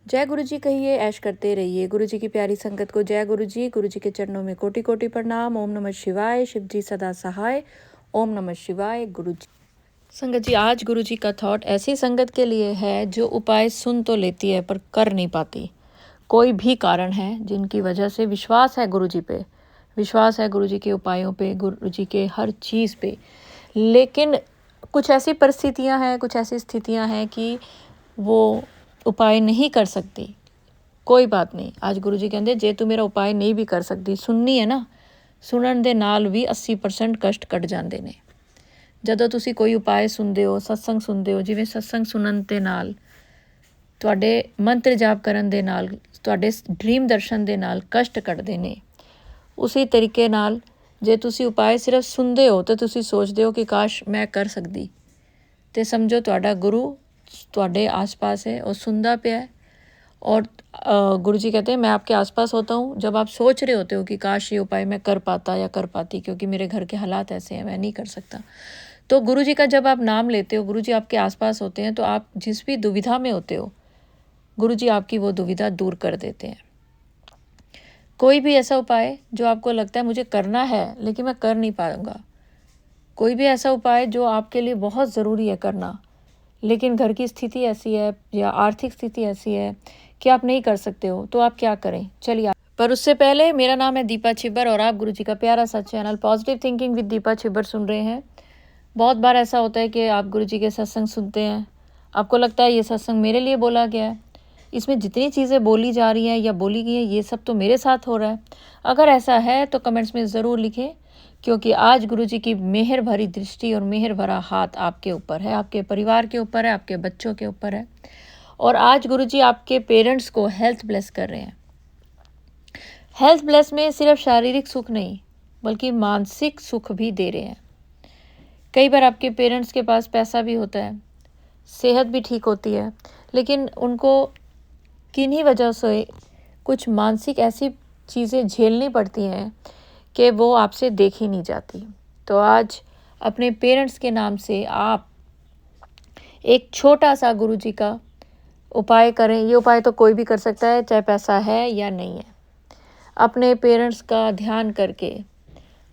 जय गुरु जी कहिए, ऐश करते रहिए। गुरु जी की प्यारी संगत को जय गुरु जी के चरणों में कोटि कोटि प्रणाम। ओम नमः शिवाय, शिव जी सदा सहाय। ओम नमः शिवाय। गुरु जी संगत जी, आज गुरु जी का थॉट ऐसी संगत के लिए है जो उपाय सुन तो लेती है पर कर नहीं पाती। कोई भी कारण है जिनकी वजह से विश्वास है गुरु जी पे, विश्वास है गुरु जी के उपायों पे, गुरु जी के हर चीज़ पे, लेकिन कुछ ऐसी परिस्थितियां हैं, कुछ ऐसी स्थितियां हैं कि वो उपाय नहीं कर सकती। कोई बात नहीं, आज गुरु जी कहते जे तू मेरा उपाय नहीं भी कर सकती, सुननी है ना, सुनन दे नाल भी 80% कष्ट कट जाते ने। ਜਦੋਂ ਤੁਸੀਂ ਕੋਈ ਉਪਾਏ ਸੁਣਦੇ ਹੋ, ਸਤਸੰਗ ਸੁਣਦੇ ਹੋ, ਜਿਵੇਂ ਸਤਸੰਗ ਸੁਣਨ ਦੇ ਨਾਲ ਤੁਹਾਡੇ ਮੰਤਰ ਜਾਪ ਕਰਨ ਦੇ ਨਾਲ, ਤੁਹਾਡੇ ਡ੍ਰੀਮ ਦਰਸ਼ਨ ਦੇ ਨਾਲ ਕਸ਼ਟ ਕੱਟਦੇ ਨੇ, ਉਸੇ ਤਰੀਕੇ ਨਾਲ ਜੇ ਤੁਸੀਂ ਉਪਾਏ ਸਿਰਫ ਸੁਣਦੇ ਹੋ ਤਾਂ ਤੁਸੀਂ ਸੋਚਦੇ ਹੋ ਕਿ ਕਾਸ਼ ਮੈਂ ਕਰ ਸਕਦੀ, ਤੇ ਸਮਝੋ ਤੁਹਾਡਾ ਗੁਰੂ ਤੁਹਾਡੇ आसपास है और सुनता पिया है। और गुरु जी कहते हैं मैं आपके आसपास होता हूँ जब आप सोच रहे होते हो कि काश ये उपाय मैं कर पाता या कर पाती, क्योंकि मेरे घर के हालात ऐसे हैं, मैं नहीं कर सकता। तो गुरु जी का जब आप नाम लेते हो, गुरु जी आपके आसपास होते हैं, तो आप जिस भी दुविधा में होते हो, गुरु जी आपकी वो दुविधा दूर कर देते हैं। कोई भी ऐसा उपाय जो आपको लगता है मुझे करना है लेकिन मैं कर नहीं पाऊंगा, कोई भी ऐसा उपाय जो आपके लिए बहुत ज़रूरी है करना, लेकिन घर की स्थिति ऐसी है या आर्थिक स्थिति ऐसी है कि आप नहीं कर सकते हो, तो आप क्या करें। चलिए, पर उससे पहले मेरा नाम है दीपा छिब्बर और आप गुरु जी का प्यारा सा channel positive thinking with Deepa Chhibber सुन रहे हैं। बहुत बार ऐसा होता है कि आप गुरु जी के सत्संग सुनते हैं, आपको लगता है ये सत्संग मेरे लिए बोला गया है, इसमें जितनी चीज़ें बोली जा रही हैं या बोली गई हैं ये सब तो मेरे साथ हो रहा है। अगर ऐसा है तो कमेंट्स में ज़रूर लिखें, क्योंकि आज गुरु जी की मेहर भरी दृष्टि और मेहर भरा हाथ आपके ऊपर है, आपके परिवार के ऊपर है, आपके बच्चों के ऊपर है। और आज गुरु जी आपके पेरेंट्स को हेल्थ ब्लेस कर रहे हैं। हेल्थ ब्लेस में सिर्फ शारीरिक सुख नहीं बल्कि मानसिक सुख भी दे रहे हैं। कई बार आपके पेरेंट्स के पास पैसा भी होता है, सेहत भी ठीक होती है, लेकिन उनको किन्हीं वजह से कुछ मानसिक ऐसी चीज़ें झेलनी पड़ती हैं कि वो आपसे देखी नहीं जाती। तो आज अपने पेरेंट्स के नाम से आप एक छोटा सा गुरु जी का उपाय करें। ये उपाय तो कोई भी कर सकता है, चाहे पैसा है या नहीं है। अपने पेरेंट्स का ध्यान करके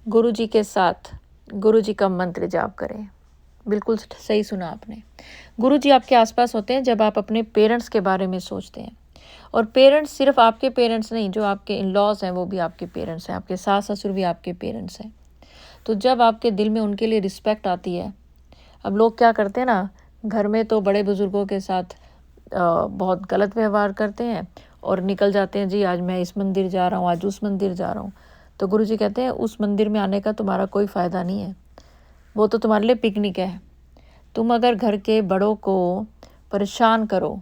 गुरु जी के साथ गुरु जी का मंत्र जाप करें। बिल्कुल सही सुना आपने, गुरु जी आपके आसपास होते हैं जब आप अपने पेरेंट्स के बारे में सोचते हैं। और पेरेंट्स सिर्फ आपके पेरेंट्स नहीं, जो आपके इन लॉज हैं वो भी आपके पेरेंट्स हैं, आपके सास ससुर भी आपके पेरेंट्स हैं। तो जब आपके दिल में उनके लिए रिस्पेक्ट आती है, अब लोग क्या करते हैं ना, घर में तो बड़े बुज़ुर्गों के साथ बहुत गलत व्यवहार करते हैं और निकल जाते हैं, जी आज मैं इस मंदिर जा रहा हूँ, आज उस मंदिर जा रहा हूँ। तो गुरु जी कहते हैं उस मंदिर में आने का तुम्हारा कोई फ़ायदा नहीं है, वो तो तुम्हारे लिए पिकनिक है। तुम अगर घर के बड़ों को परेशान करो,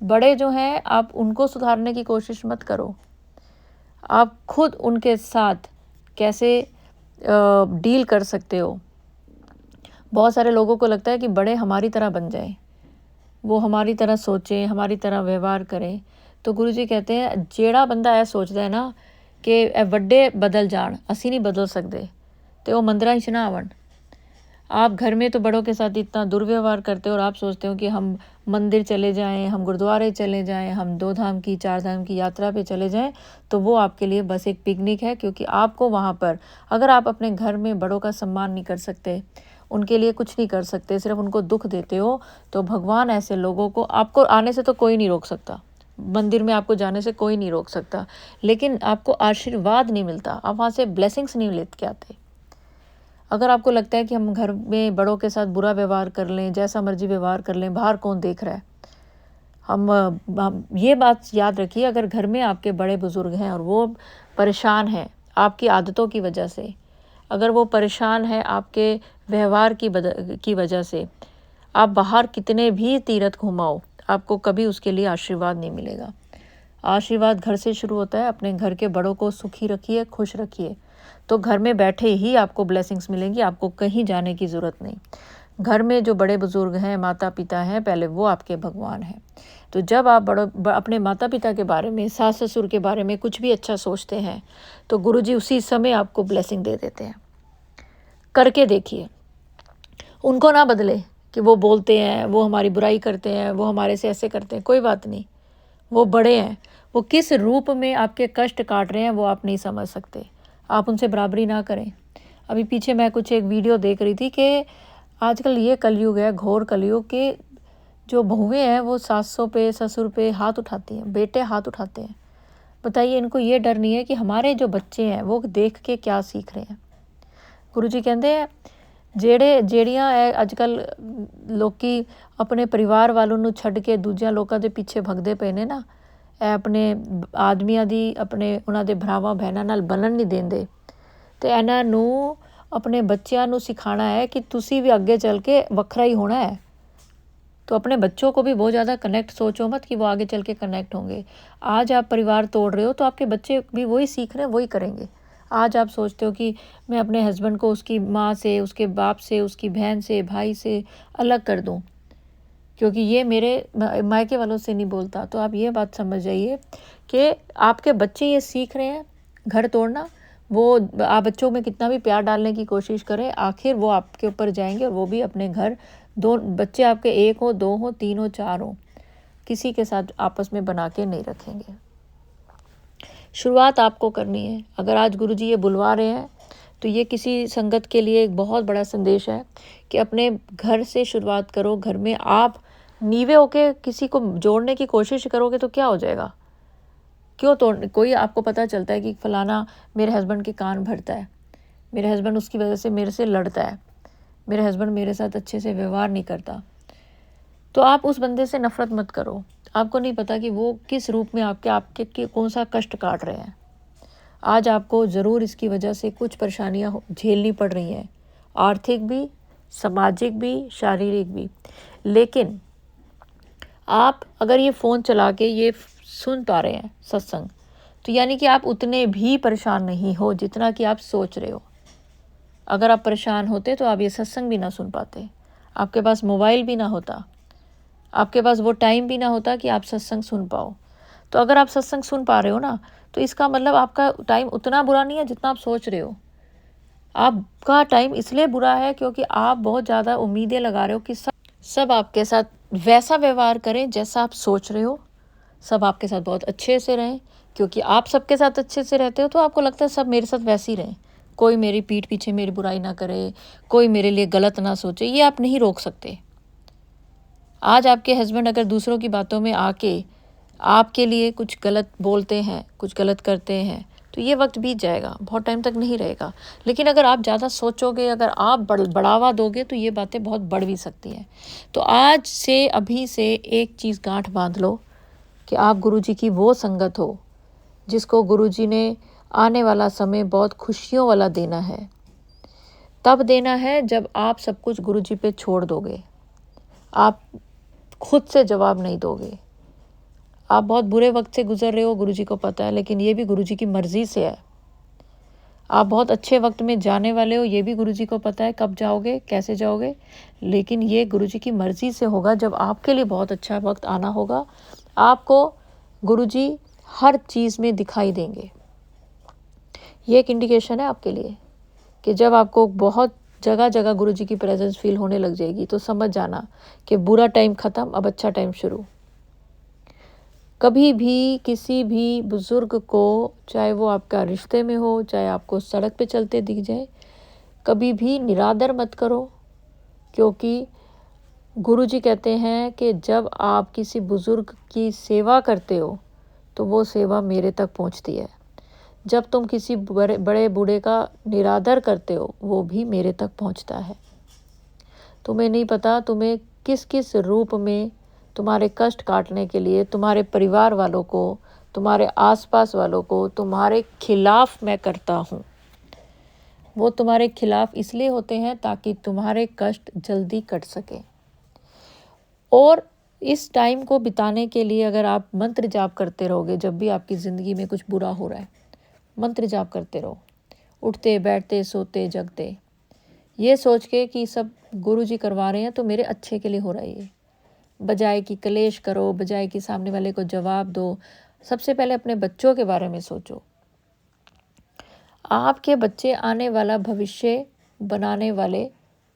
बड़े जो हैं आप उनको सुधारने की कोशिश मत करो, आप खुद उनके साथ कैसे डील कर सकते हो। बहुत सारे लोगों को लगता है कि बड़े हमारी तरह बन जाए, वो हमारी तरह सोचें, हमारी तरह व्यवहार करें। तो गुरु जी कहते हैं जेड़ा बंदा ऐ सोचता है ना कि वड्डे बदल जान, असी नहीं बदल सकते, तो वो मंदिरां च ना आवन। आप घर में तो बड़ों के साथ इतना दुर्व्यवहार करते हो और आप सोचते हो कि हम मंदिर चले जाएं, हम गुरुद्वारे चले जाएं, हम 2 धाम की 4 धाम की यात्रा पे चले जाएं, तो वो आपके लिए बस एक पिकनिक है। क्योंकि आपको वहाँ पर अगर आप अपने घर में बड़ों का सम्मान नहीं कर सकते, उनके लिए कुछ नहीं कर सकते, सिर्फ उनको दुख देते हो, तो भगवान ऐसे लोगों को, आपको आने से तो कोई नहीं रोक सकता, मंदिर में आपको जाने से कोई नहीं रोक सकता, लेकिन आपको आशीर्वाद नहीं मिलता, आप वहाँ से ब्लेसिंग्स नहीं लेके आते। अगर आपको लगता है कि हम घर में बड़ों के साथ बुरा व्यवहार कर लें, जैसा मर्जी व्यवहार कर लें, बाहर कौन देख रहा है, हम ये बात याद रखिए, अगर घर में आपके बड़े बुज़ुर्ग हैं और वो परेशान हैं आपकी आदतों की वजह से, अगर वो परेशान है आपके व्यवहार की वजह से, आप बाहर कितने भी तीर्थ घुमाओ, आपको कभी उसके लिए आशीर्वाद नहीं मिलेगा। आशीर्वाद घर से शुरू होता है। अपने घर के बड़ों को सुखी रखिए, खुश रखिए, तो घर में बैठे ही आपको ब्लेसिंग्स मिलेंगी, आपको कहीं जाने की ज़रूरत नहीं। घर में जो बड़े बुज़ुर्ग हैं, माता पिता हैं, पहले वो आपके भगवान हैं। तो जब आप अपने माता पिता के बारे में, सास ससुर के बारे में कुछ भी अच्छा सोचते हैं, तो गुरु जी उसी समय आपको ब्लेसिंग दे देते हैं। करके देखिए, उनको ना बदले कि वो बोलते हैं, वो हमारी बुराई करते हैं, वो हमारे से ऐसे करते हैं, कोई बात नहीं, वो बड़े हैं, वो किस रूप में आपके कष्ट काट रहे हैं वो आप नहीं समझ सकते। आप उनसे बराबरी ना करें। अभी पीछे मैं कुछ एक वीडियो देख रही थी कि आजकल ये कलयुग है, घोर कलयुग, के जो बहुएं हैं वो सासों पे ससुर पे हाथ उठाती हैं, बेटे हाथ उठाते हैं। बताइए, इनको ये डर नहीं है कि हमारे जो बच्चे हैं वो देख के क्या सीख रहे हैं। गुरु जी कहते हैं ਜਿਹੜੀਆਂ ਅੱਜ ਕੱਲ ਲੋਕੀ ਆਪਣੇ ਪਰਿਵਾਰ ਵਾਲੋਂ ਨੂੰ ਛੱਡ ਕੇ ਦੂਜਿਆਂ ਲੋਕਾਂ ਦੇ ਪਿੱਛੇ ਭਗਦੇ ਪਏ ਨੇ ਨਾ, ਇਹ ਆਪਣੇ ਆਦਮੀਆਂ ਦੀ ਆਪਣੇ ਉਹਨਾਂ ਦੇ ਭਰਾਵਾਂ ਭੈਣਾਂ ਨਾਲ ਬਣਨ ਨਹੀਂ ਦਿੰਦੇ, ਤੇ ਇਹਨਾਂ ਨੂੰ ਆਪਣੇ ਬੱਚਿਆਂ ਨੂੰ ਸਿਖਾਉਣਾ ਹੈ ਕਿ ਤੁਸੀਂ ਵੀ ਅੱਗੇ ਚੱਲ ਕੇ ਵੱਖਰਾ ਹੀ होना है। तो अपने बच्चों को भी बहुत ज़्यादा कनेक्ट सोचो मत कि वो आगे चल के कनेक्ट होंगे। आज आप परिवार तोड़ रहे हो तो आपके बच्चे भी वही सीख रहे हैं, वही करेंगे। आज आप सोचते हो कि मैं अपने हस्बैंड को उसकी माँ से, उसके बाप से, उसकी बहन से, भाई से अलग कर दूँ क्योंकि ये मेरे मायके वालों से नहीं बोलता, तो आप ये बात समझ जाइए कि आपके बच्चे ये सीख रहे हैं घर तोड़ना। वो आप बच्चों में कितना भी प्यार डालने की कोशिश करें, आखिर वो आपके ऊपर जाएंगे और वो भी अपने घर, दो बच्चे आपके एक हो, दो हो, तीन हो, चार हो, किसी के साथ आपस में बना के नहीं रखेंगे। शुरुआत आपको करनी है। अगर आज गुरुजी ये बुलवा रहे हैं तो ये किसी संगत के लिए एक बहुत बड़ा संदेश है कि अपने घर से शुरुआत करो। घर में आप नीवे होके किसी को जोड़ने की कोशिश करोगे तो क्या हो जाएगा? क्यों तोड़, कोई आपको पता चलता है कि फलाना मेरे हस्बैंड के कान भरता है, मेरे हस्बैंड उसकी वजह से मेरे से लड़ता है, मेरे हस्बैंड मेरे साथ अच्छे से व्यवहार नहीं करता, तो आप उस बंदे से नफ़रत मत करो। आपको नहीं पता कि वो किस रूप में आपके कौन सा कष्ट काट रहे हैं। आज आपको ज़रूर इसकी वजह से कुछ परेशानियां झेलनी पड़ रही हैं, आर्थिक भी, सामाजिक भी, शारीरिक भी। लेकिन आप अगर ये फ़ोन चला के ये सुन पा रहे हैं सत्संग, तो यानी कि आप उतने भी परेशान नहीं हो जितना कि आप सोच रहे हो। अगर आप परेशान होते तो आप ये सत्संग भी ना सुन पाते, आपके पास मोबाइल भी ना होता, आपके पास वो टाइम भी ना होता कि आप सत्संग सुन पाओ। तो अगर आप सत्संग सुन पा रहे हो ना, तो इसका मतलब आपका टाइम उतना बुरा नहीं है जितना आप सोच रहे हो। आपका टाइम इसलिए बुरा है क्योंकि आप बहुत ज़्यादा उम्मीदें लगा रहे हो कि सब आपके साथ वैसा व्यवहार करें जैसा आप सोच रहे हो, सब आपके साथ बहुत अच्छे से रहें। क्योंकि आप सबके साथ अच्छे से रहते हो तो आपको लगता है सब मेरे साथ वैसे ही रहें, कोई मेरी पीठ पीछे मेरी बुराई ना करे, कोई मेरे लिए गलत ना सोचे। ये आप नहीं रोक सकते। आज आपके हस्बैंड अगर दूसरों की बातों में आके आपके लिए कुछ गलत बोलते हैं, कुछ गलत करते हैं, तो ये वक्त बीत जाएगा, बहुत टाइम तक नहीं रहेगा। लेकिन अगर आप ज़्यादा सोचोगे, अगर आप बढ़ावा दोगे, तो ये बातें बहुत बढ़ भी सकती हैं। तो आज से, अभी से एक चीज़ गांठ बांध लो कि आप गुरुजी की वो संगत हो जिसको गुरुजी ने आने वाला समय बहुत खुशियों वाला देना है। तब देना है जब आप सब कुछ गुरुजी पे छोड़ दोगे, आप खुद से जवाब नहीं दोगे। आप बहुत बुरे वक्त से गुजर रहे हो, गुरुजी को पता है, लेकिन ये भी गुरुजी की मर्ज़ी से है। आप बहुत अच्छे वक्त में जाने वाले हो, ये भी गुरुजी को पता है, कब जाओगे, कैसे जाओगे, लेकिन ये गुरुजी की मर्ज़ी से होगा। जब आपके लिए बहुत अच्छा वक्त आना होगा, आपको गुरुजी हर चीज़ में दिखाई देंगे। ये एक इंडिकेशन है आपके लिए कि जब आपको बहुत जगह जगह गुरुजी की प्रेजेंस फील होने लग जाएगी, तो समझ जाना कि बुरा टाइम ख़त्म, अब अच्छा टाइम शुरू। कभी भी किसी भी बुज़ुर्ग को, चाहे वो आपका रिश्ते में हो, चाहे आपको सड़क पे चलते दिख जाए, कभी भी निरादर मत करो। क्योंकि गुरुजी कहते हैं कि जब आप किसी बुज़ुर्ग की सेवा करते हो तो वो सेवा मेरे तक पहुंचती है। जब तुम किसी बड़े बूढ़े का निरादर करते हो, वो भी मेरे तक पहुंचता है। तुम्हें नहीं पता तुम्हें किस किस रूप में तुम्हारे कष्ट काटने के लिए तुम्हारे परिवार वालों को, तुम्हारे आसपास वालों को तुम्हारे खिलाफ मैं करता हूँ। वो तुम्हारे खिलाफ इसलिए होते हैं ताकि तुम्हारे कष्ट जल्दी कट सके। और इस टाइम को बिताने के लिए अगर आप मंत्र जाप करते रहोगे, जब भी आपकी ज़िंदगी में कुछ बुरा हो रहा है, मंत्र जाप करते रहो, उठते बैठते सोते जगते, ये सोच के कि सब गुरुजी करवा रहे हैं तो मेरे अच्छे के लिए हो रहा है ये। बजाय कि कलेश करो, बजाय कि सामने वाले को जवाब दो, सबसे पहले अपने बच्चों के बारे में सोचो। आपके बच्चे आने वाला भविष्य बनाने वाले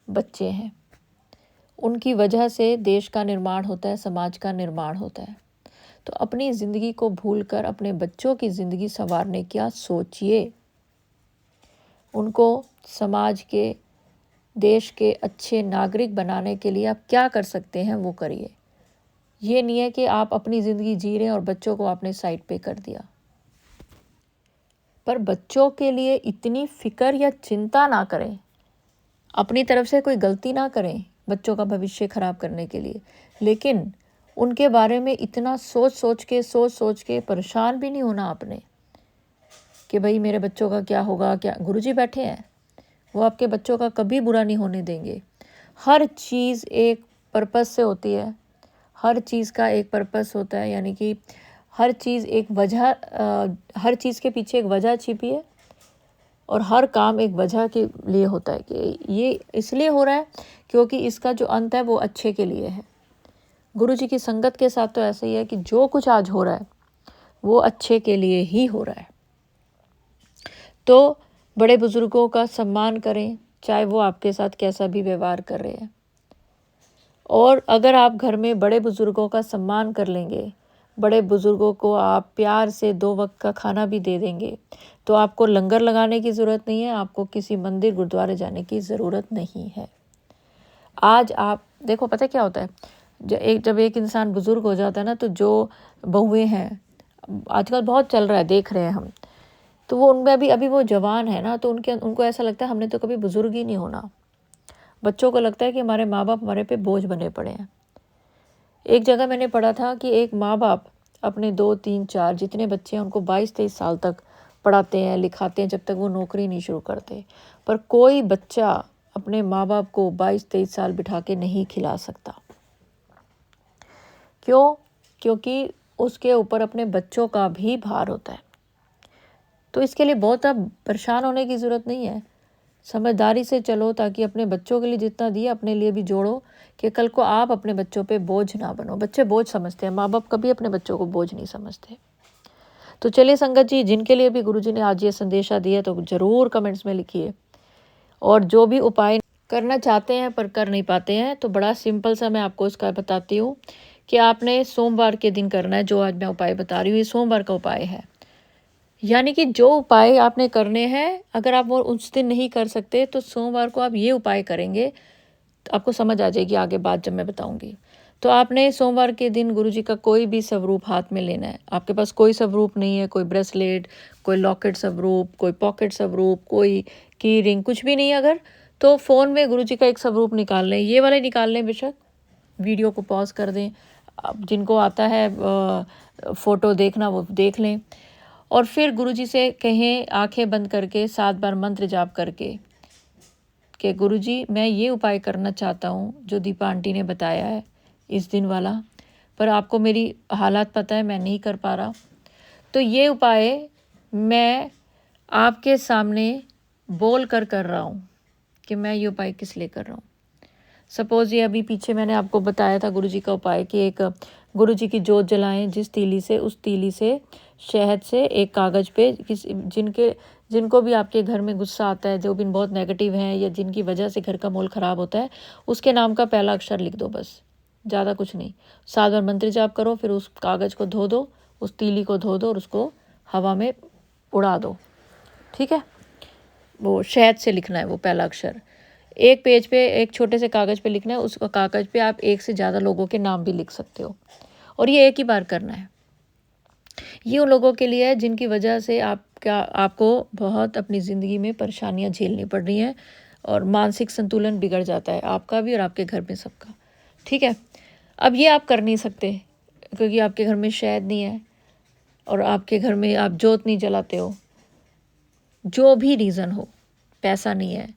बच्चे हैं। उनकी वजह से देश का निर्माण होता है, समाज का निर्माण होता है। तो अपनी ज़िंदगी को भूलकर अपने बच्चों की ज़िंदगी संवारने का सोचिए। उनको समाज के, देश के अच्छे नागरिक बनाने के लिए आप क्या कर सकते हैं वो करिए। ये नहीं है कि आप अपनी ज़िंदगी जी रहे हैं और बच्चों को आपने साइड पे कर दिया। पर बच्चों के लिए इतनी फिक्र या चिंता ना करें, अपनी तरफ से कोई गलती ना करें बच्चों का भविष्य खराब करने के लिए, लेकिन उनके बारे में इतना सोच सोच के परेशान भी नहीं होना आपने कि भाई मेरे बच्चों का क्या होगा। क्या गुरुजी बैठे हैं, वो आपके बच्चों का कभी बुरा नहीं होने देंगे। हर चीज़ एक पर्पस से होती है, हर चीज़ का एक पर्पस होता है, यानी कि हर चीज़ एक वजह, हर चीज़ के पीछे एक वजह छिपी है और हर काम एक वजह के लिए होता है कि ये इसलिए हो रहा है क्योंकि इसका जो अंत है वो अच्छे के लिए है। गुरुजी की संगत के साथ तो ऐसा ही है कि जो कुछ आज हो रहा है वो अच्छे के लिए ही हो रहा है। तो बड़े बुजुर्गों का सम्मान करें, चाहे वो आपके साथ कैसा भी व्यवहार कर रहे हैं। और अगर आप घर में बड़े बुजुर्गों का सम्मान कर लेंगे, बड़े बुजुर्गों को आप प्यार से 2 वक्त का खाना भी दे देंगे, तो आपको लंगर लगाने की ज़रूरत नहीं है, आपको किसी मंदिर गुरुद्वारे जाने की ज़रूरत नहीं है। आज आप देखो, पता क्या होता है, जब एक इंसान बुज़ुर्ग हो जाता है ना, तो जो बहुएँ हैं, आजकल बहुत चल रहा है, देख रहे हैं हम, तो वो उनमें अभी वो जवान है ना, तो उनको ऐसा लगता है हमने तो कभी बुज़ुर्ग ही नहीं होना। बच्चों को लगता है कि हमारे माँ बाप हमारे पे बोझ बने पड़े हैं। एक जगह मैंने पढ़ा था कि एक माँ बाप अपने 2, 3, 4 जितने बच्चे हैं उनको 22-23 साल तक पढ़ाते हैं, लिखाते हैं, जब तक वो नौकरी नहीं शुरू करते। पर कोई बच्चा अपने माँ बाप को 22-23 साल बिठा के नहीं खिला सकता। क्यों? क्योंकि उसके ऊपर अपने बच्चों का भी भार होता है। तो इसके लिए बहुत अब परेशान होने की ज़रूरत नहीं है। समझदारी से चलो, ताकि अपने बच्चों के लिए जितना दिए अपने लिए भी जोड़ो, कि कल को आप अपने बच्चों पे बोझ ना बनो। बच्चे बोझ समझते हैं, माँ बाप कभी अपने बच्चों को बोझ नहीं समझते। तो चलिए संगत जी, जिनके लिए भी गुरुजी ने आज ये संदेशा दिया तो ज़रूर कमेंट्स में लिखिए। और जो भी उपाय करना चाहते हैं पर कर नहीं पाते हैं, तो बड़ा सिंपल सा मैं आपको इसका बताती हूँ कि आपने सोमवार के दिन करना है। जो आज मैं उपाय बता रही हूँ ये सोमवार का उपाय है, यानी कि जो उपाय आपने करने हैं, अगर आप वो उस दिन नहीं कर सकते तो सोमवार को आप ये उपाय करेंगे, तो आपको समझ आ जाएगी आगे बात जब मैं बताऊंगी। तो आपने सोमवार के दिन गुरुजी का कोई भी स्वरूप हाथ में लेना है। आपके पास कोई स्वरूप नहीं है, कोई ब्रेसलेट, कोई लॉकेट स्वरूप, कोई पॉकेट स्वरूप, कोई की रिंग, कुछ भी नहीं है अगर, तो फ़ोन में गुरुजी का एक स्वरूप निकाल लें, ये वाले निकाल लें। बेशक वीडियो को पॉज कर दें, अब जिनको आता है फ़ोटो देखना वो देख लें। और फिर गुरुजी से कहें आंखें बंद करके 7 बार मंत्र जाप करके कि गुरुजी मैं ये उपाय करना चाहता हूँ जो दीपा आंटी ने बताया है इस दिन वाला, पर आपको मेरी हालात पता है, मैं नहीं कर पा रहा, तो ये उपाय मैं आपके सामने बोल कर रहा हूँ कि मैं ये उपाय किस लिए कर रहा हूँ। सपोज़ ये अभी पीछे मैंने आपको बताया था गुरुजी का उपाय कि एक गुरुजी की जोत जलाएं जिस तीली से, उस तीली से शहद से एक कागज़ पे जिनको भी आपके घर में गुस्सा आता है, जो भी बहुत नेगेटिव हैं या जिनकी वजह से घर का माहौल ख़राब होता है, उसके नाम का पहला अक्षर लिख दो, बस, ज़्यादा कुछ नहीं। 7 बार मंत्र जाप करो, फिर उस कागज़ को धो दो, उस तीली को धो दो और उसको हवा में उड़ा दो। ठीक है, वो शहद से लिखना है वो पहला अक्षर। एक पेज पे, एक छोटे से कागज़ पे लिखना है। उस कागज़ पे आप एक से ज़्यादा लोगों के नाम भी लिख सकते हो, और ये एक ही बार करना है। ये उन लोगों के लिए है जिनकी वजह से आपको बहुत अपनी ज़िंदगी में परेशानियां झेलनी पड़ रही हैं और मानसिक संतुलन बिगड़ जाता है, आपका भी और आपके घर में सबका। ठीक है, अब ये आप कर नहीं सकते क्योंकि आपके घर में शहद नहीं है और आपके घर में आप जोत नहीं जलाते हो, जो भी रीज़न हो, पैसा नहीं है,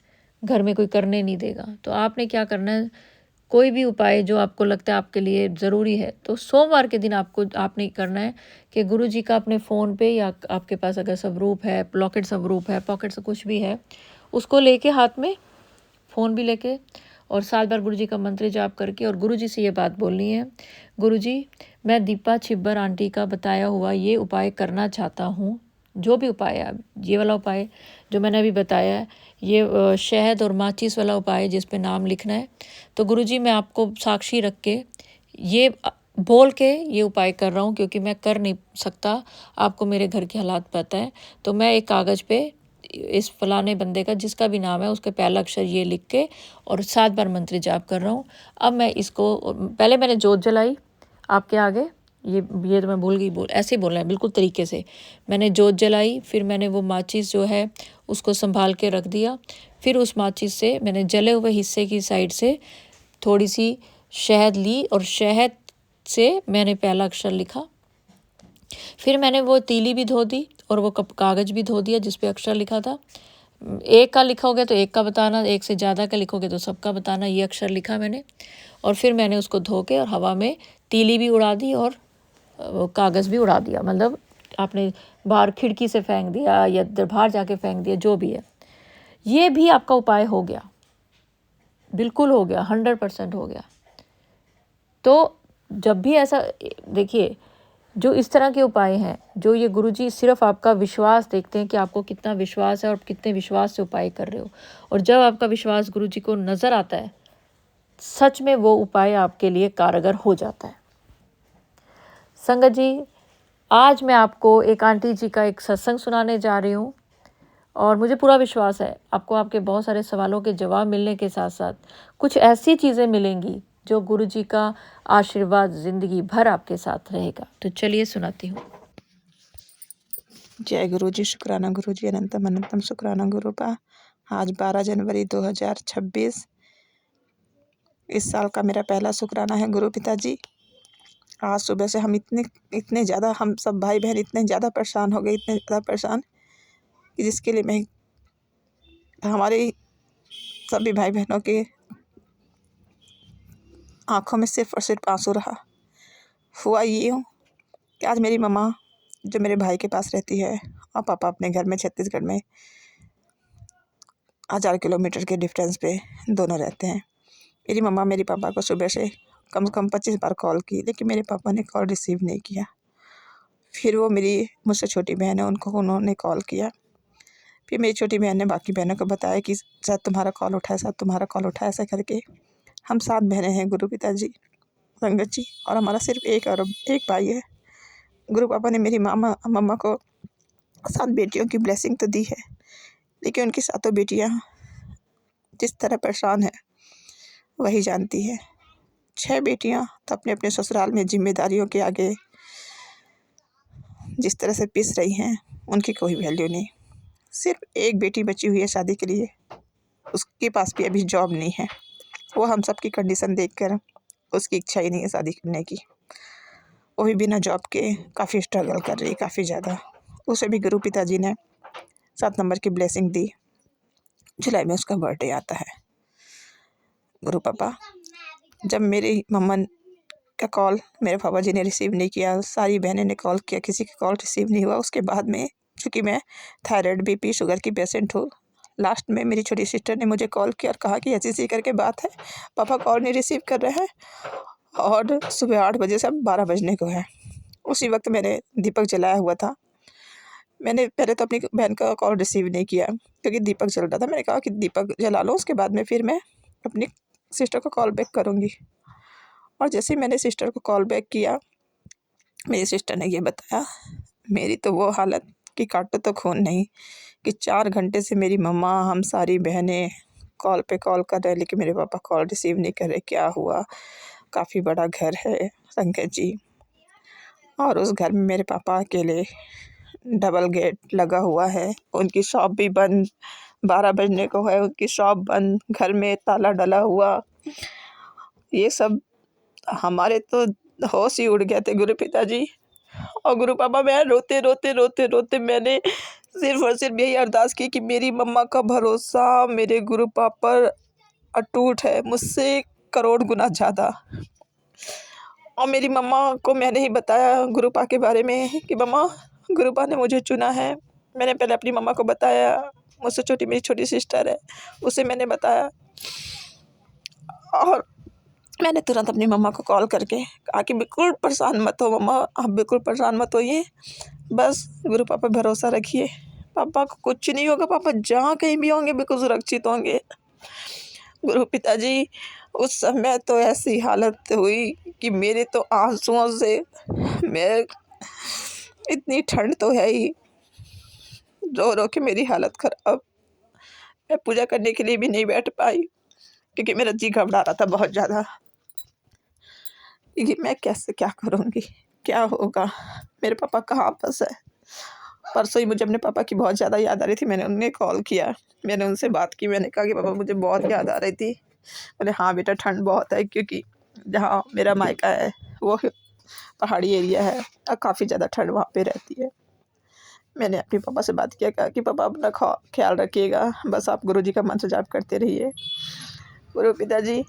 घर में कोई करने नहीं देगा, तो आपने क्या करना है, कोई भी उपाय जो आपको लगता है आपके लिए ज़रूरी है, तो सोमवार के दिन आपने करना है कि गुरुजी का अपने फ़ोन पे या आपके पास अगर स्वरूप है, लॉकेट स्वरूप है, पॉकेट से कुछ भी है, उसको लेके हाथ में, फ़ोन भी लेके, और 7 बार गुरुजी का मंत्र जाप करके और गुरुजी से ये बात बोलनी है, गुरुजी मैं दीपा छिब्बर आंटी का बताया हुआ ये उपाय करना चाहता हूँ। जो भी उपाय है, ये वाला उपाय जो मैंने अभी बताया है, ये शहद और माचिस वाला उपाय जिस पे नाम लिखना है, तो गुरुजी मैं आपको साक्षी रख के ये बोल के ये उपाय कर रहा हूँ, क्योंकि मैं कर नहीं सकता, आपको मेरे घर के हालात पता है। तो मैं एक कागज़ पे इस फलाने बंदे का जिसका भी नाम है उसके पहला अक्षर ये लिख के और 7 बार मंत्र जाप कर रहा हूँ। अब मैं इसको, पहले मैंने जोत जलाई आपके आगे, ये तो मैं भूल गई, ऐसे ही बोलना है बिल्कुल तरीके से। मैंने जोत जलाई, फिर मैंने वो माचिस जो है उसको संभाल के रख दिया। फिर उस माचिस से मैंने जले हुए हिस्से की साइड से थोड़ी सी शहद ली और शहद से मैंने पहला अक्षर लिखा। फिर मैंने वो तीली भी धो दी और वो कागज़ भी धो दिया जिस पे अक्षर लिखा था। एक का लिखोगे तो एक का बताना, एक से ज़्यादा का लिखोगे तो सबका बताना। ये अक्षर लिखा मैंने, और फिर मैंने उसको धो के और हवा में तीली भी उड़ा दी और कागज़ भी उड़ा दिया। मतलब आपने बाहर खिड़की से फेंक दिया या बाहर जाके फेंक दिया, जो भी है। ये भी आपका उपाय हो गया, बिल्कुल हो गया, 100% हो गया। तो जब भी ऐसा, देखिए, जो इस तरह के उपाय हैं, जो ये गुरुजी सिर्फ आपका विश्वास देखते हैं कि आपको कितना विश्वास है और कितने विश्वास से उपाय कर रहे हो। और जब आपका विश्वास गुरुजी को नज़र आता है, सच में वो उपाय आपके लिए कारगर हो जाता है। संगत जी, आज मैं आपको एक आंटी जी का एक सत्संग सुनाने जा रही हूँ, और मुझे पूरा विश्वास है आपको आपके बहुत सारे सवालों के जवाब मिलने के साथ साथ कुछ ऐसी चीज़ें मिलेंगी जो गुरुजी का आशीर्वाद ज़िंदगी भर आपके साथ रहेगा। तो चलिए सुनाती हूँ। जय गुरु जी, शुक्राना गुरु जी, अनंतम अनंतम शुक्राना गुरुपा। आज 12 जनवरी 2026, इस साल का मेरा पहला शुक्राना है गुरु पिताजी। आज सुबह से हम इतने ज़्यादा, हम सब भाई बहन इतने ज़्यादा परेशान हो गए, इतने ज़्यादा परेशान कि जिसके लिए मैं, हमारे सभी भाई बहनों के आँखों में सिर्फ और सिर्फ आंसू रहा। हुआ ये हूँ कि आज मेरी मम्मा जो मेरे भाई के पास रहती है और पापा अपने घर में छत्तीसगढ़ में 1000 किलोमीटर के डिफरेंस पे दोनों रहते हैं। मेरी मम्मा मेरे पापा को सुबह से कम 25 बार कॉल की, लेकिन मेरे पापा ने कॉल रिसीव नहीं किया। फिर वो मेरी मुझसे छोटी बहन है, उन्होंने कॉल किया। फिर मेरी छोटी बहन ने बाकी बहनों को बताया कि शायद तुम्हारा कॉल उठाया, शायद तुम्हारा कॉल उठाया। ऐसा करके हम 7 बहनें हैं गुरु पिताजी, संगत जी, और हमारा सिर्फ एक भाई है। गुरु पापा ने मेरी मम्मा को 7 बेटियों की ब्लेसिंग तो दी है, लेकिन उनकी 7 बेटियाँ जिस तरह परेशान है वही जानती है। 6 बेटियाँ तो अपने अपने ससुराल में जिम्मेदारियों के आगे जिस तरह से पिस रही हैं, उनकी कोई वैल्यू नहीं। सिर्फ एक बेटी बची हुई है शादी के लिए, उसके पास भी अभी जॉब नहीं है। वो हम सब की कंडीशन देखकर उसकी इच्छा ही नहीं है शादी करने की। वो भी बिना जॉब के काफ़ी स्ट्रगल कर रही है, काफ़ी ज़्यादा। उसे भी गुरु पिताजी ने 7 नंबर की ब्लेसिंग दी। जुलाई में उसका बर्थडे आता है। गुरु पापा, जब मेरी मम्मा का कॉल मेरे पापा जी ने रिसीव नहीं किया, सारी बहनें ने कॉल किया, किसी का कॉल रिसीव नहीं हुआ। उसके बाद में, चूँकि मैं थायराइड BP शुगर की पेशेंट हूँ, लास्ट में मेरी छोटी सिस्टर ने मुझे कॉल किया और कहा कि ऐसी करके बात है, पापा कॉल नहीं रिसीव कर रहे हैं और सुबह 8 बजे से अब 12 बजने को है। उसी वक्त मैंने दीपक जलाया हुआ था। मैंने पहले तो अपनी बहन का कॉल रिसीव नहीं किया क्योंकि दीपक जल रहा था। मैंने कहा कि दीपक जला लो, उसके बाद में फिर मैं अपनी सिस्टर को कॉल बैक करूँगी। और जैसे ही मैंने सिस्टर को कॉल बैक किया, मेरी सिस्टर ने ये बताया, मेरी तो वो हालत कि काटो तो खून नहीं, कि 4 घंटे से मेरी मम्मा, हम सारी बहनें कॉल पे कॉल कर रहे हैं, लेकिन मेरे पापा कॉल रिसीव नहीं कर रहे। क्या हुआ? काफ़ी बड़ा घर है संकट जी, और उस घर में मेरे पापा अकेले, डबल गेट लगा हुआ है, उनकी शॉप भी बंद, 12 बजने को है, उनकी शॉप बंद, घर में ताला डला हुआ। ये सब हमारे तो होश ही उड़ गए थे गुरु पिताजी। और गुरु पापा, मैं रोते रोते रोते रोते मैंने सिर्फ और सिर्फ यही अरदास की कि मेरी मम्मा का भरोसा मेरे गुरु पापा पर अटूट है, मुझसे करोड़ गुना ज़्यादा। और मेरी मम्मा को मैंने ही बताया गुरुपा के बारे में कि मम्मा, गुरुपा ने मुझे चुना है। मैंने पहले अपनी मम्मा को बताया, मुझसे छोटी मेरी छोटी सिस्टर है, उसे मैंने बताया। और मैंने तुरंत अपनी मम्मा को कॉल करके कहा कि बिल्कुल परेशान मत हो मम्मा, आप बिल्कुल परेशान मत होइए, बस गुरु पापा भरोसा रखिए, पापा को कुछ नहीं होगा, पापा जहाँ कहीं भी होंगे बिल्कुल सुरक्षित होंगे। गुरु पिताजी, उस समय तो ऐसी हालत हुई कि मेरे तो आंसुओं से मैं, इतनी ठंड तो है ही, रो रो के मेरी हालत खराब। मैं पूजा करने के लिए भी नहीं बैठ पाई क्योंकि मेरा जी घबरा रहा था बहुत ज़्यादा कि मैं कैसे क्या करूँगी, क्या होगा, मेरे पापा कहाँ फंसे। परसों ही मुझे अपने पापा की बहुत ज़्यादा याद आ रही थी। मैंने उन्हें कॉल किया, मैंने उनसे बात की, मैंने कहा कि पापा मुझे बहुत याद आ रही थी। बोले हाँ बेटा, ठंड बहुत है क्योंकि जहाँ मेरा मायका है वो पहाड़ी एरिया है और काफ़ी ज़्यादा ठंड वहाँ पे रहती है। मैंने अपने पापा से बात किया, कहा कि पापा अपना ख्याल रखिएगा, बस आप गुरुजी का मंत्र जाप करते रहिए। गुरु पिताजी,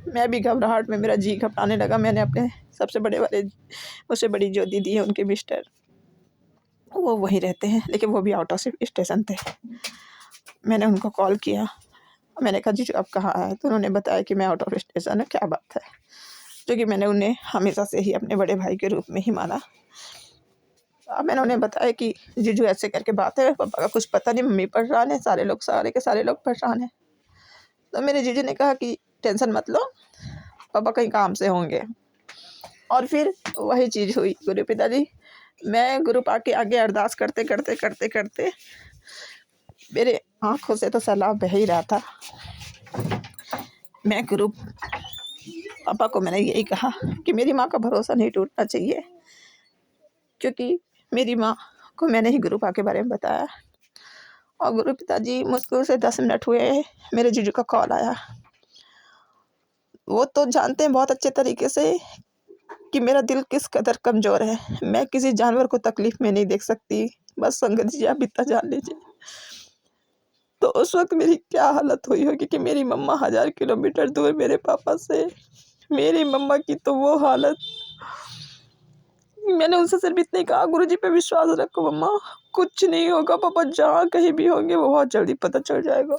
मैं भी घबराहट में, मेरा जी घबराने लगा। मैंने अपने सबसे बड़े वाले, मुझसे बड़ी जो दीदी है उनके मिस्टर, वो वहीं रहते हैं लेकिन वो भी आउट ऑफ स्टेशन थे। मैंने उनको कॉल किया, मैंने कहा जीजू आप कहाँ आए, तो उन्होंने बताया कि मैं आउट ऑफ स्टेशन है। क्या बात है, जो कि मैंने उन्हें हमेशा से ही अपने बड़े भाई के रूप में ही माना। अब मैंने उन्हें बताया कि जीजू ऐसे करके बात है, पापा का कुछ पता नहीं, मम्मी परेशान है, सारे के सारे लोग परेशान हैं। तो मेरे जीजू ने कहा कि टेंशन मत लो, पापा कहीं काम से होंगे। और फिर वही चीज़ हुई गुरु पिताजी। मैं गुरु पाक के आगे अरदास करते करते करते करते मेरे आँखों से तो सैलाब बह ही रहा था। मैं गुरु पापा को मैंने यही कहा कि मेरी माँ का भरोसा नहीं टूटना चाहिए, क्योंकि मेरी माँ को मैंने ही गुरु पाक के बारे में बताया। और गुरु पिताजी, मुश्किल से 10 मिनट हुए, मेरे जीजू का कॉल आया। वो तो जानते हैं बहुत अच्छे तरीके से कि मेरा दिल किस कदर कमज़ोर है। मैं किसी जानवर को तकलीफ़ में नहीं देख सकती, बस संगत जी आप इतना जान लीजिए। तो उस वक़्त मेरी क्या हालत हुई होगी कि मेरी मम्मा 1000 किलोमीटर दूर मेरे पापा से, मेरी मम्मा की तो वो हालत। मैंने उनसे सिर्फ़ इतना ही कहा, गुरुजी पे विश्वास रखो मम्मा, कुछ नहीं होगा, पापा जहाँ कहीं भी होंगे वो बहुत जल्दी पता चल जाएगा।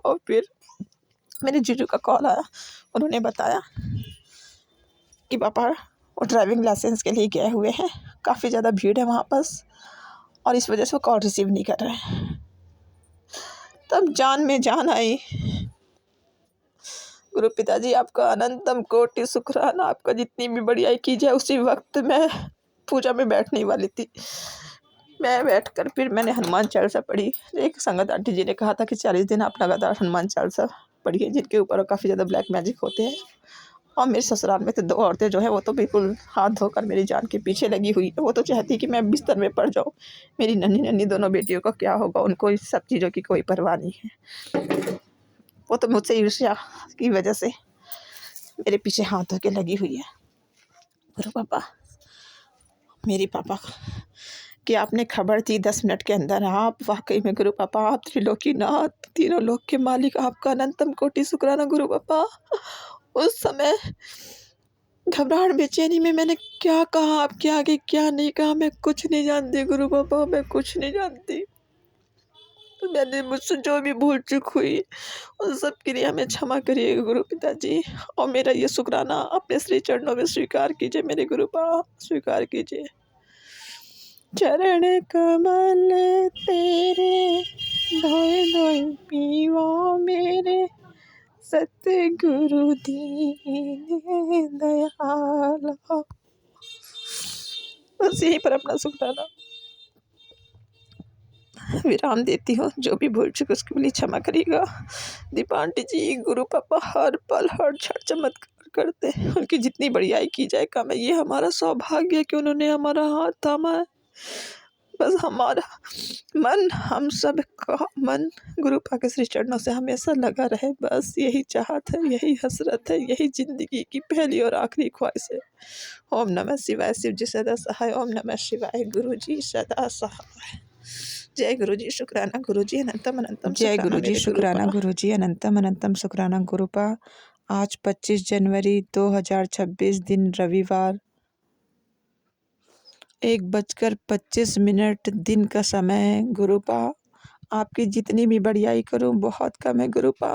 और फिर मेरे जीजू का कॉल आया, उन्होंने बताया कि पापा वो ड्राइविंग लाइसेंस के लिए गए हुए हैं, काफ़ी ज़्यादा भीड़ है वहाँ पास और इस वजह से वो कॉल रिसीव नहीं कर रहे हैं। तब जान में जान आई। गुरु पिताजी, आपका अनंतम कोटि शुक्राना, आपका जितनी भी बढ़ियाई की जाए। उसी वक्त मैं पूजा में बैठने वाली थी। मैं बैठकर फिर मैंने हनुमान चालीसा पढ़ी। एक संगत आंटी जी ने कहा था कि 40 दिन आप लगातार हनुमान चालीसा पढ़िए, जिनके ऊपर काफ़ी ज़्यादा ब्लैक मैजिक होते हैं। और मेरे ससुराल में तो 2 औरतें जो हैं वो तो बिल्कुल हाथ धोकर मेरी जान के पीछे लगी हुई है। वो तो चाहती कि मैं बिस्तर में पड़ जाऊँ। मेरी नन्ही-नन्ही दोनों बेटियों का क्या होगा, उनको इस सब चीज़ों की कोई परवाह नहीं है। वो तो मुझसे ईर्ष्या की वजह से मेरे पीछे हाथ धो के लगी हुई है। गुरु पापा, मेरे पापा कि आपने खबर दी 10 मिनट के अंदर, आप वाक़ई में गुरु पापा, आप त्रिलोकीनाथ, तीनों लोक के मालिक, आपका अनंतम कोटि शुक्राना गुरु पापा। उस समय घबराहट बेचैनी में मैंने क्या कहा आपके आगे, क्या नहीं कहा, मैं कुछ नहीं जानती गुरु पापा, मैं कुछ नहीं जानती। तो मैंने मुझसे जो भी भूल चूक हुई उन सब के लिए हमें क्षमा करिएगा गुरु पिताजी। और मेरा ये शुक्राना अपने श्री चरणों में स्वीकार कीजिए मेरे गुरु पापा, स्वीकार कीजिए। चरण कमल तेरे धोए धोए पीवा मेरे, सतगुरु दीन दयाला। बस यहीं पर अपना शुक्राना विराम देती हूँ। जो भी भूल चुके उसके लिए क्षमा करिएगा। दीपा आंटी जी, गुरु पापा हर पल हर क्षण चमत्कार करते हैं, उनकी जितनी बढ़ियाई की जाए कम है। ये हमारा सौभाग्य है कि उन्होंने हमारा हाथ थामा है। बस हमारा मन, हम सब का मन गुरु पाक के श्री चरणों से हमेशा लगा रहे, बस यही चाहत है, यही हसरत है, यही ज़िंदगी की पहली और आखिरी ख्वाहिश है। ओम नमः शिवाय, शिव जी सदा सहाय। ओम नमः शिवाय, गुरु जी सदा सहाय। जय गुरु जी, शुक्राना गुरु जी, अनंतम अनंतम जय शुक्राना गुरु जी, मेरे शुक्राना गुरुपा। गुरु जी, अनंतम अनंतम शुक्राना गुरुपा। आज 25 जनवरी 2026 दिन रविवार, 1:25 दिन का समय है गुरुपा। आपकी जितनी भी बढ़ियाई करूं बहुत कम है गुरुपा।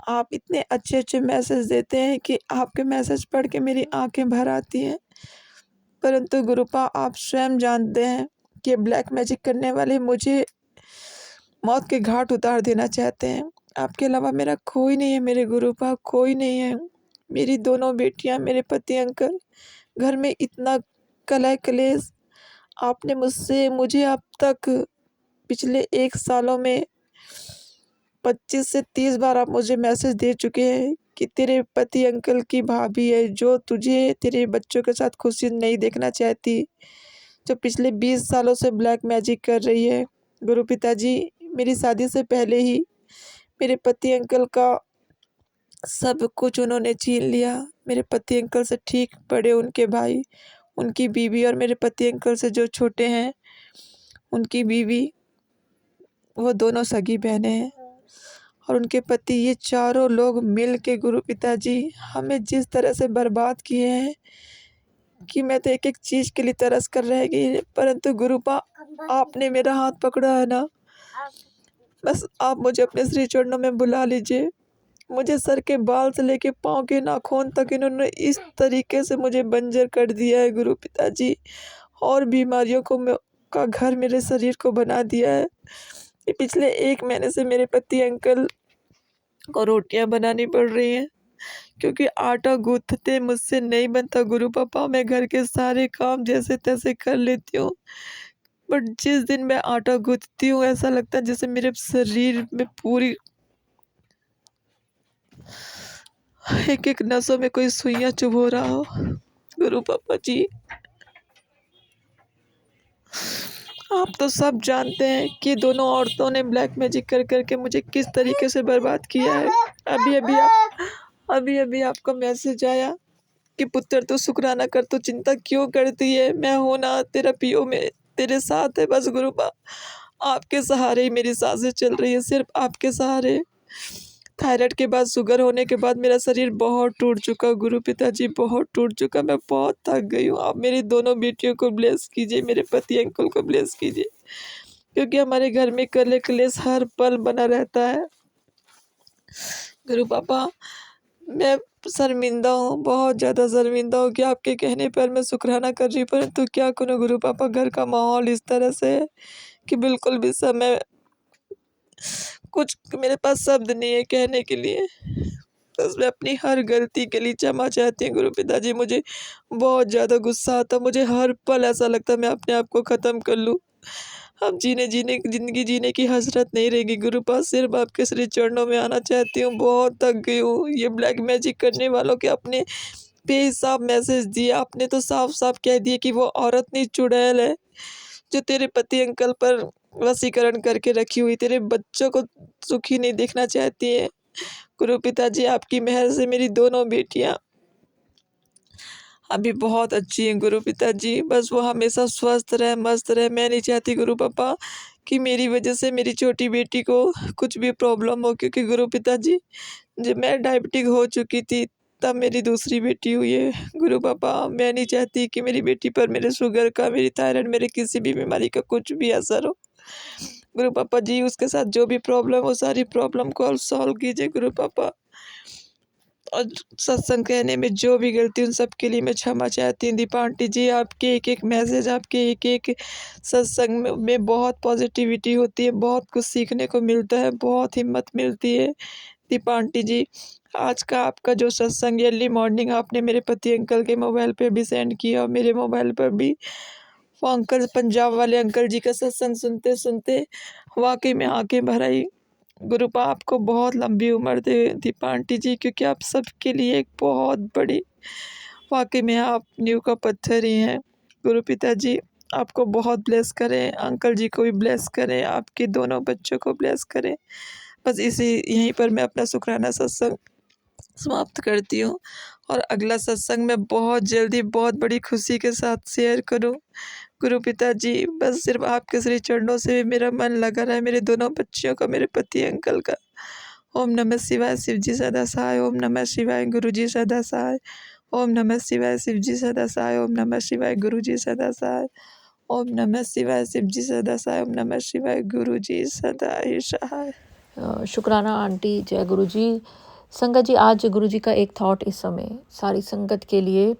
आप इतने अच्छे अच्छे मैसेज देते हैं कि आपके मैसेज पढ़ के मेरी आंखें भर आती हैं, परंतु गुरुपा आप स्वयं जानते हैं कि ब्लैक मैजिक करने वाले मुझे मौत के घाट उतार देना चाहते हैं। आपके अलावा मेरा कोई नहीं है मेरे गुरुपा, कोई नहीं है। मेरी दोनों बेटियाँ, मेरे पति अंकल, घर में इतना कलह कलेश आपने मुझे अब तक पिछले 1 सालों में 25 से 30 बार आप मुझे मैसेज दे चुके हैं कि तेरे पति अंकल की भाभी है जो तुझे तेरे बच्चों के साथ खुशी नहीं देखना चाहती, जो पिछले 20 सालों से ब्लैक मैजिक कर रही है। गुरु पिताजी, मेरी शादी से पहले ही मेरे पति अंकल का सब कुछ उन्होंने छीन लिया। मेरे पति अंकल से ठीक बड़े उनके भाई, उनकी बीवी और मेरे पति अंकल से जो छोटे हैं उनकी बीवी, वो दोनों सगी बहनें हैं और उनके पति, ये चारों लोग मिल के गुरु पिताजी हमें जिस तरह से बर्बाद किए हैं कि मैं तो एक-एक चीज़ के लिए तरस कर रह गई। परंतु गुरुपा, आपने मेरा हाथ पकड़ा है ना, बस आप मुझे अपने श्री चरणों में बुला लीजिए। मुझे सर के बाल से लेके पाँव के नाखून तक इन्होंने इस तरीके से मुझे बंजर कर दिया है गुरु पिताजी, और बीमारियों का घर मेरे शरीर को बना दिया है। ये पिछले 1 महीने से मेरे पति अंकल को रोटियां बनानी पड़ रही हैं क्योंकि आटा गूँथते मुझसे नहीं बनता गुरु पापा। मैं घर के सारे काम जैसे तैसे कर लेती हूँ, बट जिस दिन मैं आटा गूँथती हूँ ऐसा लगता है जैसे मेरे शरीर में पूरी एक-एक नसों में कोई सुइयां चुभो रहा हो। गुरु पापा जी, आप तो सब जानते हैं कि दोनों औरतों ने ब्लैक मैजिक कर करके मुझे किस तरीके से बर्बाद किया है। अभी-अभी आपका मैसेज आया कि पुत्र तू शुक्राना कर, तू चिंता क्यों करती है, मैं हूं ना, तेरा पियो में तेरे साथ है। बस गुरुपा, आपके सहारे ही मेरी सांसें चल रही है, सिर्फ आपके सहारे। थायराइड के बाद, शुगर होने के बाद मेरा शरीर बहुत टूट चुका गुरु पिताजी, बहुत टूट चुका। मैं बहुत थक गई हूँ। आप मेरी दोनों बेटियों को ब्लेस कीजिए, मेरे पति अंकल को ब्लेस कीजिए, क्योंकि हमारे घर में कले कलेश हर पल बना रहता है। गुरु पापा, मैं शर्मिंदा हूँ, बहुत ज़्यादा शर्मिंदा हूँ कि आपके कहने पर मैं शुक्राना कर रही, परंतु क्या करूँ गुरु पापा, घर का माहौल इस तरह से है कि बिल्कुल भी समय कुछ मेरे पास शब्द नहीं है कहने के लिए। बस मैं अपनी हर गलती के लिए क्षमा चाहती हूँ गुरु पिताजी। मुझे बहुत ज़्यादा गुस्सा आता, मुझे हर पल ऐसा लगता है मैं अपने आप को ख़त्म कर लूँ। अब ज़िंदगी जीने की हसरत नहीं रहेगी गुरुपाद, सिर्फ आपके श्री चरणों में आना चाहती हूँ। बहुत थक गई हूँ ये ब्लैक मैजिक करने वालों के अपने बेहिसाब मैसेज दिए। आपने तो साफ साफ कह दिया कि वो औरत नहीं चुड़ैल है जो तेरे पति अंकल पर वशीकरण करके रखी हुई, तेरे बच्चों को सुखी नहीं देखना चाहती है। गुरु पिताजी, आपकी मेहर से मेरी दोनों बेटियाँ अभी बहुत अच्छी हैं गुरु पिताजी। बस वो हमेशा स्वस्थ रहे, मस्त रहे। मैं नहीं चाहती गुरु पापा कि मेरी वजह से मेरी छोटी बेटी को कुछ भी प्रॉब्लम हो, क्योंकि गुरु पिताजी जब मैं डायबिटिक हो चुकी थी तब मेरी दूसरी बेटी हुई है। गुरु पापा, मैं नहीं चाहती कि मेरी बेटी पर मेरे शुगर का, मेरी थायराइड, मेरे किसी भी बीमारी का कुछ भी असर हो। गुरु पापा जी, उसके साथ जो भी प्रॉब्लम हो सारी प्रॉब्लम को आप सॉल्व कीजिए गुरु पापा। और सत्संग कहने में जो भी गलती, उन सब के लिए मैं क्षमा चाहती हूँ। दीपा आंटी जी, आपके एक-एक मैसेज, आपके एक-एक सत्संग में बहुत पॉजिटिविटी होती है, बहुत कुछ सीखने को मिलता है, बहुत हिम्मत मिलती है। दीपा आंटी जी, आज का आपका जो सत्संग अर्ली मॉर्निंग आपने मेरे पति अंकल के मोबाइल पे भी सेंड किया और मेरे मोबाइल पर भी, वो अंकल, पंजाब वाले अंकल जी का सत्संग सुनते-सुनते वाक़ई में आँखें भर आई। गुरुपा, आपको बहुत लंबी उम्र दे दीपा आंटी जी, क्योंकि आप सबके लिए एक बहुत बड़ी, वाकई में आप नींव का पत्थर ही हैं। गुरु पिताजी आपको बहुत ब्लेस करें, अंकल जी को भी ब्लेस करें, आपके दोनों बच्चों को ब्लेस करें। बस यहीं पर मैं अपना शुक्राना सत्संग समाप्त करती हूँ और अगला सत्संग मैं बहुत जल्दी बहुत बड़ी खुशी के साथ शेयर करूँ। गुरु पिताजी, बस सिर्फ आपके श्री चरणों से मेरा मन लगा रहा है, मेरे दोनों बच्चियों का, मेरे पति अंकल का। ओम नमः शिवाय, शिव जी सदा सहाय। ओम नमः शिवाय, गुरु जी सदा सहाय। ओम नमः शिवाय, शिव जी सदा सहाय। ओम नमः शिवाय, गुरु जी सदा सहाय। ओम नमः शिवाय, शिव जी सदा सहाय। ओम नमः शिवाय, गुरु जी सदा ही सहाय। शुक्राना आंटी, जय गुरु जी। संगत जी, आज गुरु जी का एक थॉट इस समय सारी संगत के लिए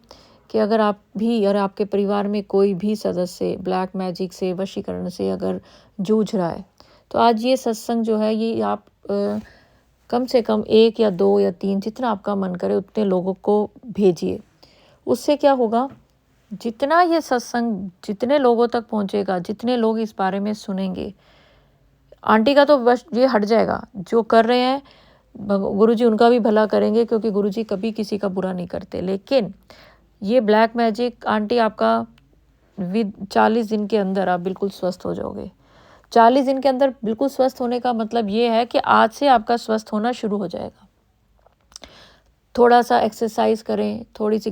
कि अगर आप भी और आपके परिवार में कोई भी सदस्य ब्लैक मैजिक से, वशीकरण से अगर जूझ रहा है, तो आज ये सत्संग जो है ये आप कम से कम 1 या 2 या 3 जितना आपका मन करे उतने लोगों को भेजिए। उससे क्या होगा, जितना ये सत्संग जितने लोगों तक पहुंचेगा, जितने लोग इस बारे में सुनेंगे, आंटी का तो बस ये हट जाएगा। जो कर रहे हैं गुरुजी उनका भी भला करेंगे, क्योंकि गुरुजी कभी किसी का बुरा नहीं करते। लेकिन ये ब्लैक मैजिक आंटी आपका 40 दिन के अंदर आप बिल्कुल स्वस्थ हो जाओगे। 40 दिन के अंदर बिल्कुल स्वस्थ होने का मतलब ये है कि आज से आपका स्वस्थ होना शुरू हो जाएगा। थोड़ा सा एक्सरसाइज करें, थोड़ी सी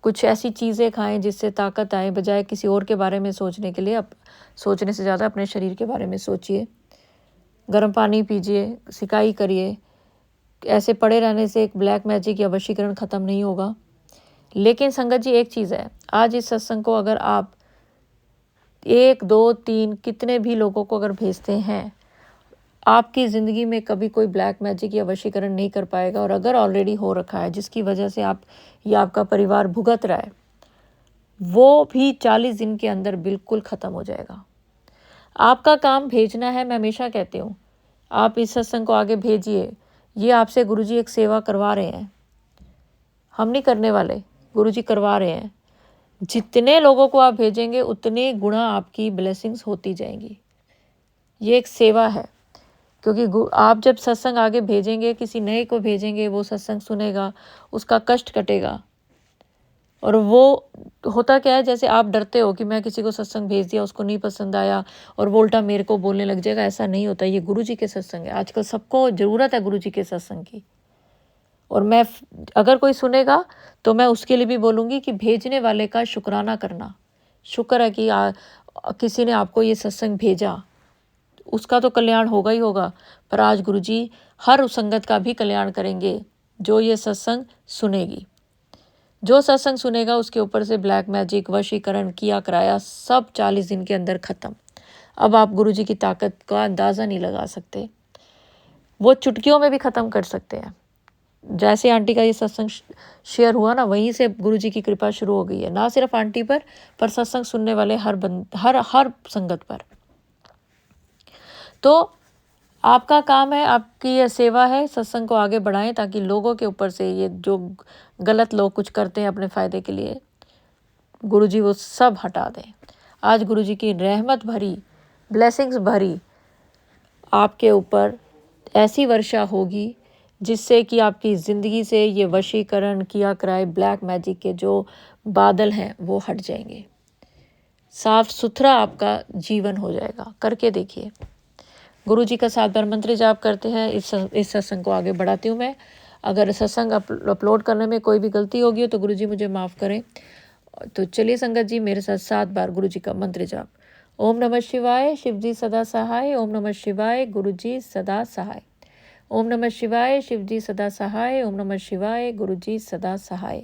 कुछ ऐसी चीज़ें खाएं जिससे ताकत आए, बजाय किसी और के बारे में सोचने के लिए। अब सोचने से ज़्यादा अपने शरीर के बारे में सोचिए। गर्म पानी पीजिए, सिकाई करिए। ऐसे पड़े रहने से एक ब्लैक मैजिक या वशीकरण ख़त्म नहीं होगा। लेकिन संगत जी एक चीज़ है, आज इस सत्संग को अगर आप 1, 2, 3 कितने भी लोगों को अगर भेजते हैं, आपकी ज़िंदगी में कभी कोई ब्लैक मैजिक या वशीकरण नहीं कर पाएगा। और अगर ऑलरेडी हो रखा है, जिसकी वजह से आप या आपका परिवार भुगत रहा है, वो भी 40 दिन के अंदर बिल्कुल ख़त्म हो जाएगा। आपका काम भेजना है। मैं हमेशा कहती हूँ, आप इस सत्संग को आगे भेजिए। ये आपसे गुरुजी एक सेवा करवा रहे हैं, हम नहीं करने वाले, गुरुजी करवा रहे हैं। जितने लोगों को आप भेजेंगे उतने गुणा आपकी ब्लेसिंग्स होती जाएंगी। ये एक सेवा है, क्योंकि आप जब सत्संग आगे भेजेंगे, किसी नए को भेजेंगे, वो सत्संग सुनेगा, उसका कष्ट कटेगा। और वो होता क्या है, जैसे आप डरते हो कि मैं किसी को सत्संग भेज दिया, उसको नहीं पसंद आया और वो उल्टा मेरे को बोलने लग जाएगा। ऐसा नहीं होता। ये गुरुजी के सत्संग है। आजकल सबको ज़रूरत है गुरुजी के सत्संग की। और मैं अगर कोई सुनेगा तो मैं उसके लिए भी बोलूँगी कि भेजने वाले का शुक्राना करना। शुक्र है कि किसी ने आपको ये सत्संग भेजा, उसका तो कल्याण होगा ही होगा। पर आज गुरुजी हर उस संगत का भी कल्याण करेंगे जो ये सत्संग सुनेगी। जो सत्संग सुनेगा उसके ऊपर से ब्लैक मैजिक, वशीकरण, किया कराया सब 40 दिन के अंदर ख़त्म। अब आप गुरुजी की ताकत का अंदाज़ा नहीं लगा सकते। वो चुटकियों में भी ख़त्म कर सकते हैं। जैसे आंटी का ये सत्संग शेयर हुआ ना, वहीं से गुरुजी की कृपा शुरू हो गई है। ना सिर्फ आंटी पर सत्संग सुनने वाले हर संगत पर। तो आपका काम है, आपकी ये सेवा है, सत्संग को आगे बढ़ाएं ताकि लोगों के ऊपर से ये जो गलत लोग कुछ करते हैं अपने फ़ायदे के लिए, गुरुजी वो सब हटा दें। आज गुरुजी की रहमत भरी, ब्लेसिंग्स भरी आपके ऊपर ऐसी वर्षा होगी जिससे कि आपकी ज़िंदगी से ये वशीकरण, किया कराए, ब्लैक मैजिक के जो बादल हैं वो हट जाएंगे। साफ सुथरा आपका जीवन हो जाएगा। करके देखिए। गुरुजी का 7 बार मंत्र जाप करते हैं। इस सत्संग को आगे बढ़ाती हूँ मैं। अगर सत्संग अपलोड करने में कोई भी गलती होगी हो तो गुरुजी मुझे माफ़ करें। तो चलिए संगत जी, मेरे साथ 7 बार गुरुजी का मंत्र जाप। ओम नमः शिवाय, शिवजी सदा सहाय। ओम नमः शिवाय, गुरुजी सदा सहाय। ओम नमः शिवाय, शिवजी सदा सहाय। ओम नमः शिवाय, गुरुजी सदा सहाय।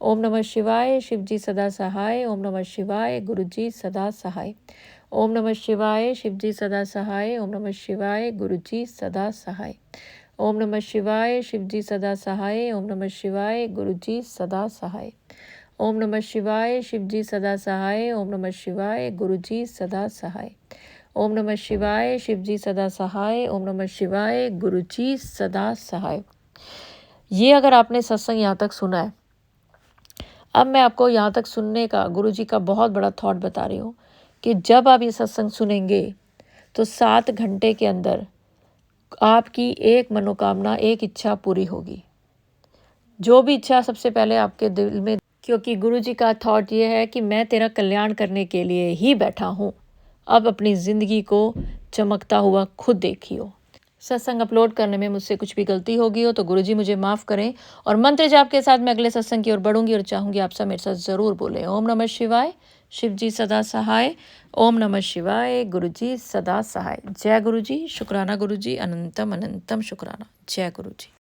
ओम नमः शिवाय, शिवजी सदा सहाय। ओम नमः शिवाय, गुरुजी सदा सहाय। ओम नमः शिवाय, शिवजी सदा सहाय। ओम नमः शिवाय, गुरुजी सदा सहाय। ओम नमः शिवाय, शिवजी सदा सहाय। ओम नमः शिवाय, गुरुजी सदा सहाय। ओम नमः शिवाय, शिवजी सदा सहाय। ओम नमः शिवाय, गुरुजी सदा सहाय। ओम नमः शिवाय, शिवजी सदा सहाय। ओम नमः शिवाय, गुरुजी सदा सहाय। ये अगर आपने सत्संग यहाँ तक सुना है, अब मैं आपको यहाँ तक सुनने का गुरुजी का बहुत बड़ा थॉट बता रही हूँ कि जब आप ये सत्संग सुनेंगे तो 7 घंटे के अंदर आपकी एक मनोकामना, एक इच्छा पूरी होगी। जो भी इच्छा सबसे पहले आपके दिल में, क्योंकि गुरुजी का थॉट ये है कि मैं तेरा कल्याण करने के लिए ही बैठा हूँ। अब अपनी ज़िंदगी को चमकता हुआ खुद देखियो। सत्संग अपलोड करने में मुझसे कुछ भी गलती होगी हो तो गुरुजी मुझे माफ़ करें। और मंत्र जाप के साथ मैं अगले सत्संग की ओर बढ़ूंगी और चाहूँगी आप सब मेरे साथ ज़रूर बोलें। ओम नमः शिवाय, शिवजी सदा सहाय। ओम नमः शिवाय, गुरुजी सदा सहाय। जय गुरुजी, शुक्राना गुरुजी, अनंतम अनंतम शुक्राना। जय गुरुजी।